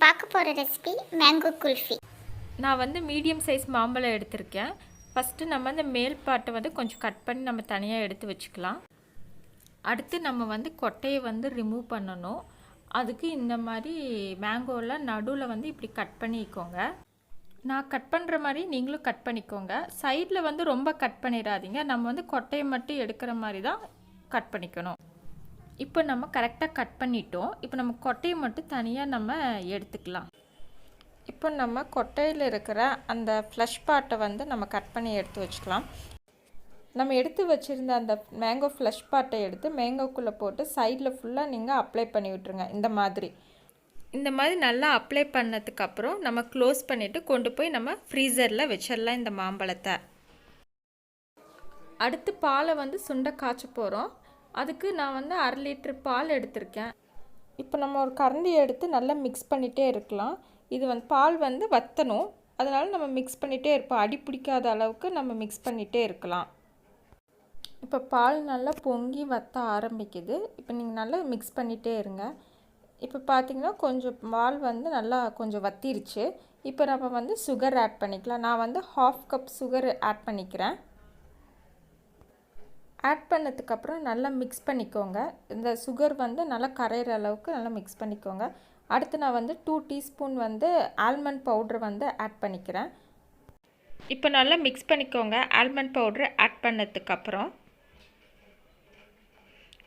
பார்க்க போகிற recipe mango kulfi. நான் வந்து மீடியம் சைஸ் மாம்பழம் எடுத்திருக்கேன். ஃபஸ்ட்டு நம்ம அந்த மேல் பாட்டை வந்து கொஞ்சம் கட் பண்ணி நம்ம தனியாக எடுத்து வச்சுக்கலாம். அடுத்து நம்ம வந்து கொட்டையை வந்து ரிமூவ் பண்ணணும். அதுக்கு இந்த மாதிரி மேங்கோவில் நடுவில் வந்து இப்படி கட் பண்ணிக்கோங்க. நான் கட் பண்ணுற மாதிரி நீங்களும் கட் பண்ணிக்கோங்க. சைடில் வந்து ரொம்ப கட் பண்ணிடாதீங்க. நம்ம வந்து கொட்டையை மட்டும் எடுக்கிற மாதிரி தான் கட் பண்ணிக்கணும். இப்போ நம்ம கரெக்டாக கட் பண்ணிட்டோம். இப்போ நம்ம கொட்டையை மட்டும் தனியாக நம்ம எடுத்துக்கலாம். இப்போ நம்ம கொட்டையில் இருக்கிற அந்த ஃப்ளஷ் பார்ட்டை வந்து நம்ம கட் பண்ணி எடுத்து வச்சுக்கலாம். நம்ம எடுத்து வச்சுருந்த அந்த மேங்கோ ஃப்ளஷ் பார்ட்டை எடுத்து மேங்கோக்குள்ளே போட்டு சைடில் ஃபுல்லாக நீங்கள் அப்ளை பண்ணி விட்ருங்க. இந்த மாதிரி நல்லா அப்ளை பண்ணதுக்கப்புறம் நம்ம க்ளோஸ் பண்ணிவிட்டு கொண்டு போய் நம்ம ஃப்ரீசரில் வச்சிடலாம் இந்த மாம்பழத்தை. அடுத்து பாலை வந்து சுண்டை காய்ச்ச போகிறோம். அதுக்கு நான் வந்து 1/2 லிட்டர் பால் எடுத்திருக்கேன். இப்போ நம்ம ஒரு கரண்டி எடுத்து நல்லா மிக்ஸ் பண்ணிகிட்டே இருக்கலாம். இது வந்து பால் வந்து வற்றணும், அதனால் நம்ம மிக்ஸ் பண்ணிகிட்டே இருப்போம். அடி பிடிக்காத அளவுக்கு நம்ம மிக்ஸ் பண்ணிகிட்டே இருக்கலாம். இப்போ பால் நல்லா பொங்கி வற்ற ஆரம்பிக்குது. இப்போ நீங்கள் நல்லா மிக்ஸ் பண்ணிகிட்டே இருங்க. இப்போ பார்த்திங்கன்னா கொஞ்சம் பால் வந்து நல்லா கொஞ்சம் வற்றிருச்சு. இப்போ நம்ம வந்து சுகர் ஆட் பண்ணிக்கலாம். நான் வந்து 1/2 கப் சுகர் ஆட் பண்ணிக்கிறேன். ஆட் பண்ணதுக்கப்புறம் நல்லா மிக்ஸ் பண்ணிக்கோங்க. இந்த சுகர் வந்து நல்லா கரையிற அளவுக்கு நல்லா மிக்ஸ் பண்ணிக்கோங்க. அடுத்து நான் வந்து 2 டீஸ்பூன் வந்து ஆல்மண்ட் பவுட்ரு வந்து ஆட் பண்ணிக்கிறேன். இப்போ நல்லா மிக்ஸ் பண்ணிக்கோங்க. ஆல்மண்ட் பவுட்ரு ஆட் பண்ணதுக்கப்புறம்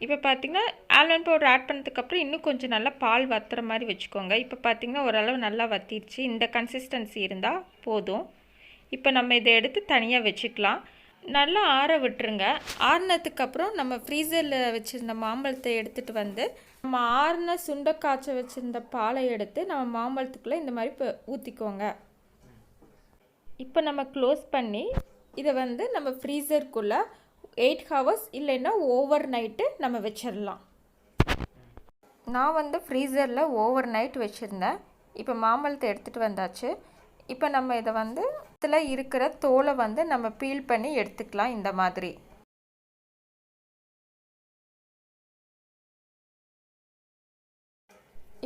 இப்போ பார்த்திங்கன்னா ஆல்மண்ட் பவுடர் ஆட் பண்ணதுக்கப்புறம் இன்னும் கொஞ்சம் நல்லா பால் வற்றுற மாதிரி வச்சுக்கோங்க. இப்போ பார்த்திங்கன்னா ஓரளவு நல்லா வற்றிடுச்சு. இந்த கன்சிஸ்டன்சி இருந்தால் போதும். இப்போ நம்ம இதை எடுத்து தனியாக வச்சுக்கலாம். நல்லா ஆற விட்டுருங்க. ஆறினதுக்கப்புறம் நம்ம ஃப்ரீசரில் வச்சுருந்த மாம்பழத்தை எடுத்துகிட்டு வந்து நம்ம ஆறின சுண்டை காய்ச்ச வச்சுருந்த பாலை எடுத்து நம்ம மாம்பழத்துக்குள்ளே இந்த மாதிரி ஊற்றிக்கோங்க. இப்போ நம்ம க்ளோஸ் பண்ணி இதை வந்து நம்ம ஃப்ரீசருக்குள்ளே 8 ஹவர்ஸ் இல்லைன்னா ஓவர் நைட்டு நம்ம வச்சிடலாம். நான் வந்து ஃப்ரீசரில் ஓவர் நைட் வச்சுருந்தேன். இப்போ மாம்பழத்தை எடுத்துகிட்டு வந்தாச்சு. இப்போ நம்ம இதை வந்து இதில் இருக்கிற தோலை வந்து நம்ம பீல் பண்ணி எடுத்துக்கலாம். இந்த மாதிரி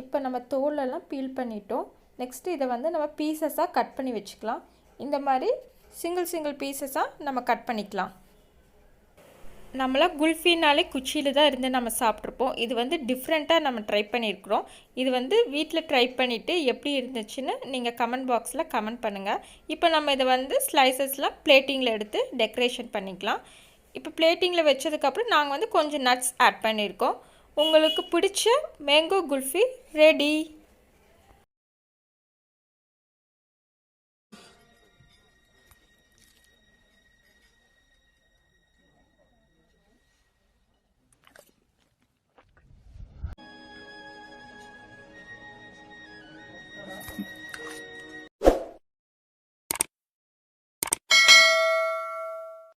இப்போ நம்ம தோலெல்லாம் பீல் பண்ணிட்டோம். நெக்ஸ்ட்டு இதை வந்து நம்ம பீசஸாக கட் பண்ணி வச்சுக்கலாம். இந்த மாதிரி சிங்கிள் பீசஸாக நம்ம கட் பண்ணிக்கலாம். நம்மளாம் குல்ஃபினாலே குச்சியில் தான் இருந்து நம்ம சாப்பிட்ருப்போம். இது வந்து டிஃப்ரெண்ட்டாக நம்ம ட்ரை பண்ணியிருக்கிறோம். இது வந்து வீட்டில் ட்ரை பண்ணிவிட்டு எப்படி இருந்துச்சுன்னு நீங்கள் கமெண்ட் பாக்ஸில் கமெண்ட் பண்ணுங்கள். இப்போ நம்ம இதை வந்து ஸ்லைசஸ்லாம் பிளேட்டிங்கில் எடுத்து டெக்கரேஷன் பண்ணிக்கலாம். இப்போ பிளேட்டிங்கில் வச்சதுக்கப்புறம் நாங்கள் வந்து கொஞ்சம் நட்ஸ் ஆட் பண்ணியிருக்கோம். உங்களுக்கு பிடிச்ச மேங்கோ குல்ஃபி ரெடி.